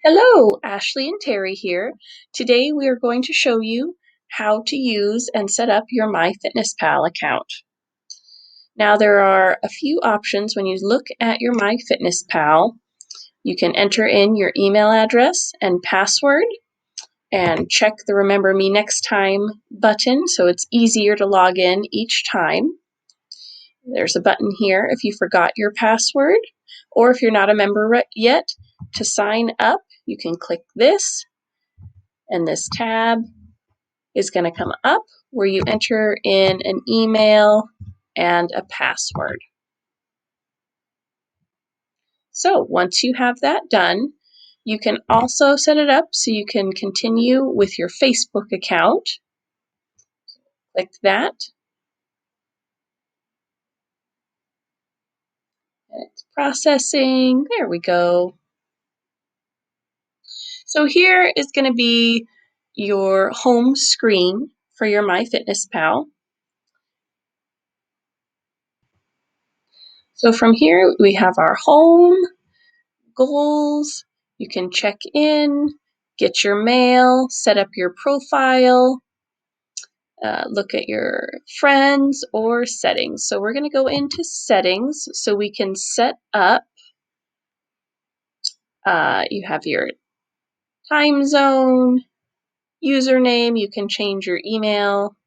Hello, Ashley and Terry here. Today we are going to show you how to use and set up your MyFitnessPal account. Now there are a few options when you look at your MyFitnessPal. You can enter in your email address and password and check the Remember Me Next Time button so it's easier to log in each time. There's a button here if you forgot your password, or if you're not a member yet, to sign up, you can click this, and this tab is going to come up where you enter in an email and a password. So once you have that done, you can also set it up so you can continue with your Facebook account. Click that. And it's processing. There we go. So here is going to be your home screen for your MyFitnessPal. So from here we have our home, goals, you can check in, get your mail, set up your profile, look at your friends or settings. So we're going to go into settings so we can set up, you have your time zone, username, you can change your email,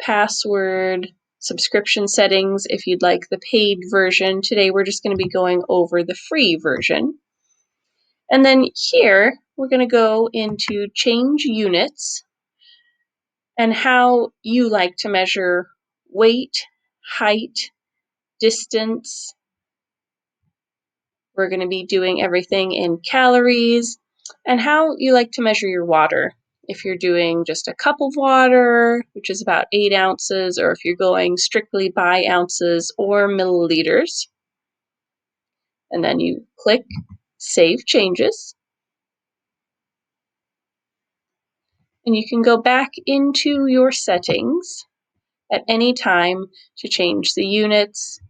password, subscription settings if you'd like the paid version. Today we're just going to be going over the free version. And then here we're going to go into change units and how you like to measure weight, height, distance. We're going to be doing everything in calories and how you like to measure your water. If you're doing just a cup of water, which is about 8 ounces, or if you're going strictly by ounces or milliliters. And then you click Save Changes. And you can go back into your settings at any time to change the units.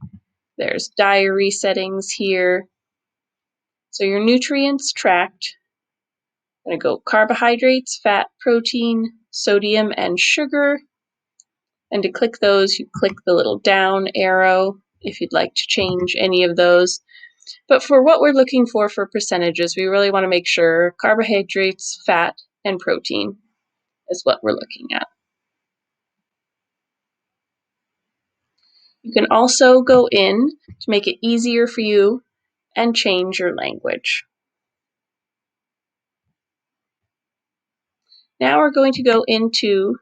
There's diary settings here. So your nutrients tracked. I'm going to go carbohydrates, fat, protein, sodium, and sugar. And to click those, you click the little down arrow if you'd like to change any of those. But for what we're looking for percentages, we really want to make sure carbohydrates, fat, and protein is what we're looking at. You can also go in to make it easier for you and change your language. Now we're going to go into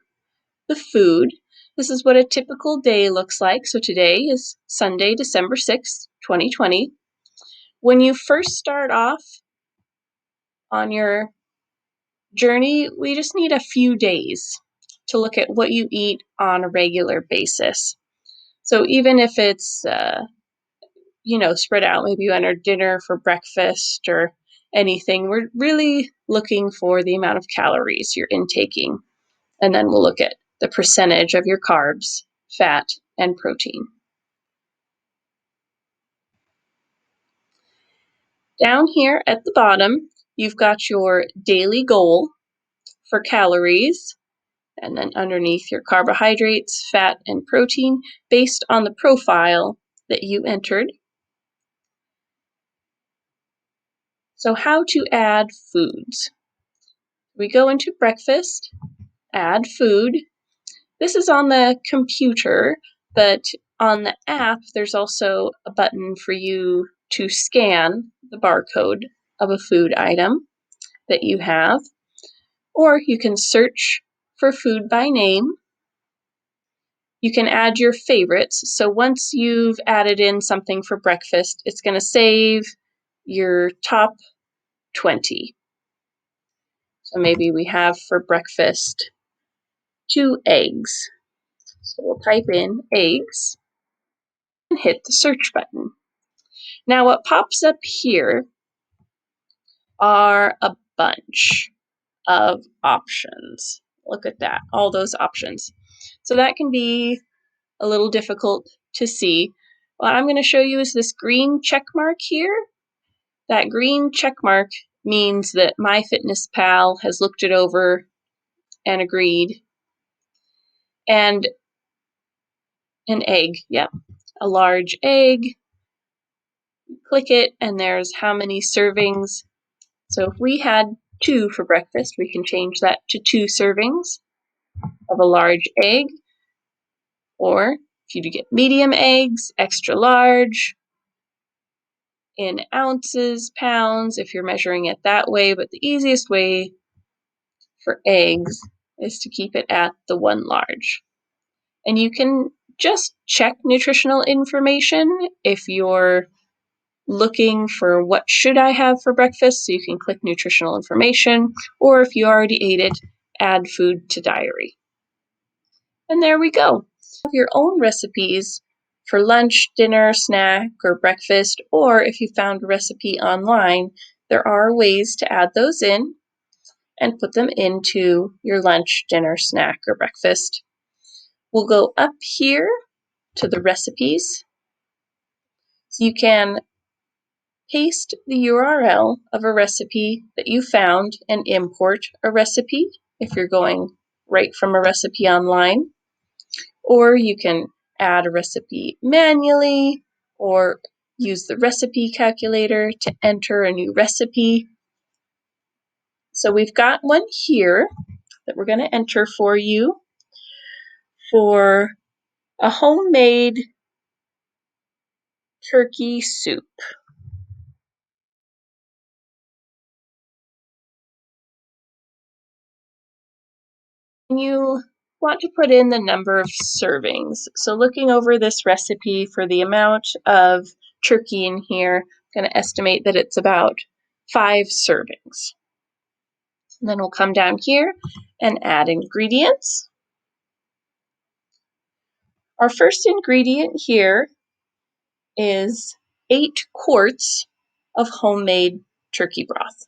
the food. This is what a typical day looks like. So today is Sunday, December 6th, 2020. When you first start off on your journey, we just need a few days to look at what you eat on a regular basis. So even if it's, spread out, maybe you enter dinner for breakfast or anything, we're really looking for the amount of calories you're intaking. And then we'll look at the percentage of your carbs, fat, and protein. Down here at the bottom, you've got your daily goal for calories, and then underneath your carbohydrates, fat, and protein based on the profile that you entered. So how to add foods. We go into breakfast, add food. This is on the computer, but on the app, there's also a button for you to scan the barcode of a food item that you have, or you can search for food by name. You can add your favorites. So once you've added in something for breakfast, it's going to save your top 20. So maybe we have for breakfast 2 eggs. So we'll type in eggs and hit the search button. Now what pops up here are a bunch of options. Look at that, all those options. So that can be a little difficult to see. What I'm going to show you is this green check mark here. That green check mark means that MyFitnessPal has looked it over and agreed. And an egg, yep, a large egg. Click it, and there's how many servings. So if we had 2 for breakfast, we can change that to 2 servings of a large egg. Or if you get medium eggs, extra large, in ounces, pounds, if you're measuring it that way. But the easiest way for eggs is to keep it at the 1 large. And you can just check nutritional information if you're looking for what should I have for breakfast, so you can click nutritional information, or if you already ate it, add food to diary. And there we go. Have your own recipes for lunch, dinner, snack, or breakfast, or if you found a recipe online, there are ways to add those in and put them into your lunch, dinner, snack, or breakfast. We'll go up here to the recipes. So you can paste the URL of a recipe that you found and import a recipe if you're going right from a recipe online. Or you can add a recipe manually or use the recipe calculator to enter a new recipe. So we've got one here that we're going to enter for you for a homemade turkey soup. You want to put in the number of servings. So looking over this recipe for the amount of turkey in here, I'm going to estimate that it's about 5 servings. And then we'll come down here and add ingredients. Our first ingredient here is 8 quarts of homemade turkey broth.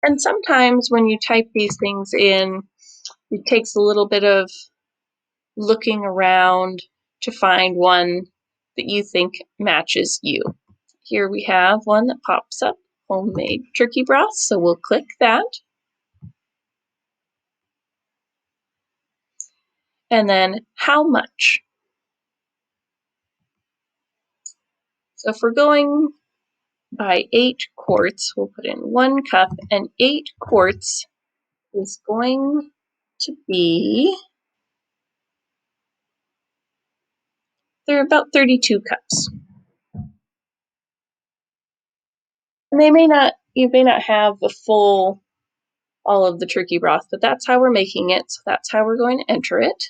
And sometimes when you type these things in, it takes a little bit of looking around to find one that you think matches you. Here we have one that pops up, homemade turkey broth, so we'll click that. And then how much? So if we're going by 8 quarts, we'll put in 1 cup, and 8 quarts is going to be, they're about 32 cups. And you may not have the full, all of the turkey broth, but that's how we're making it, so that's how we're going to enter it.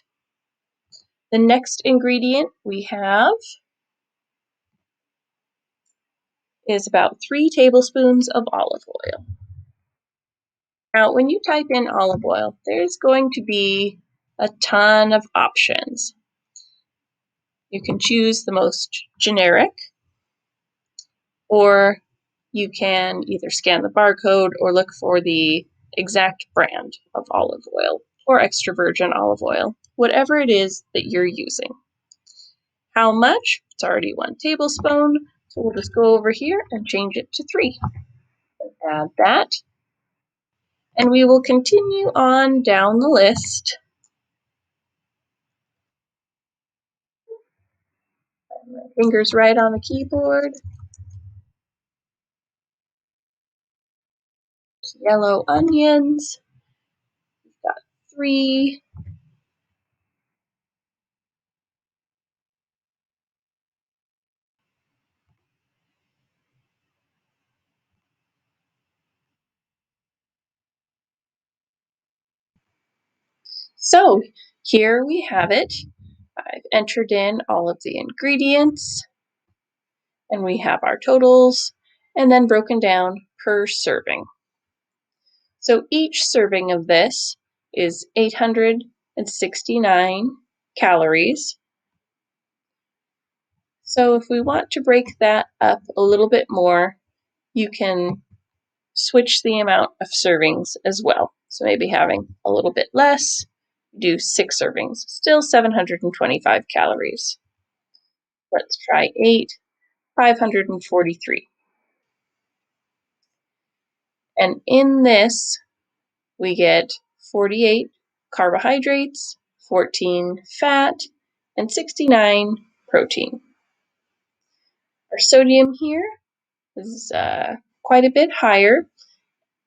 The next ingredient we have is about 3 tablespoons of olive oil. Now, when you type in olive oil, there's going to be a ton of options. You can choose the most generic, or you can either scan the barcode or look for the exact brand of olive oil or extra virgin olive oil, whatever it is that you're using. How much? It's already 1 tablespoon, so we'll just go over here and change it to 3. Add that. And we will continue on down the list. My finger's right on the keyboard. Yellow onions. We've got 3. So here we have it. I've entered in all of the ingredients, and we have our totals, and then broken down per serving. So each serving of this is 869 calories. So if we want to break that up a little bit more, you can switch the amount of servings as well. So maybe having a little bit less, do 6 servings, still 725 calories. Let's try 8, 543. And in this, we get 48 carbohydrates, 14 fat, and 69 protein. Our sodium here is quite a bit higher.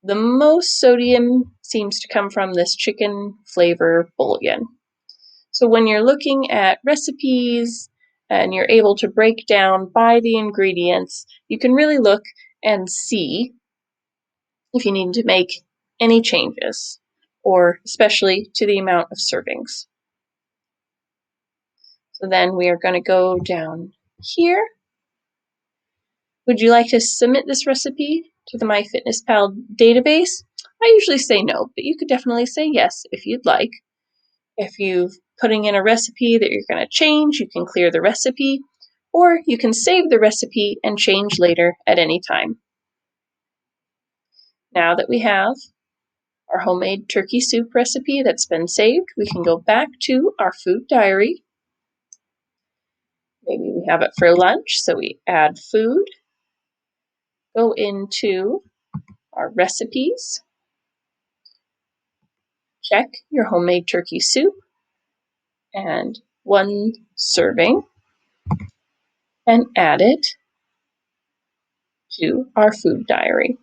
The most sodium seems to come from this chicken flavor bouillon. So when you're looking at recipes and you're able to break down by the ingredients, you can really look and see if you need to make any changes, or especially to the amount of servings. So then we are going to go down here. Would you like to submit this recipe to the MyFitnessPal database? I usually say no, but you could definitely say yes if you'd like. If you're putting in a recipe that you're going to change, you can clear the recipe, or you can save the recipe and change later at any time. Now that we have our homemade turkey soup recipe that's been saved, we can go back to our food diary. Maybe we have it for lunch, so we add food, go into our recipes, check your homemade turkey soup, and 1 serving, and add it to our food diary.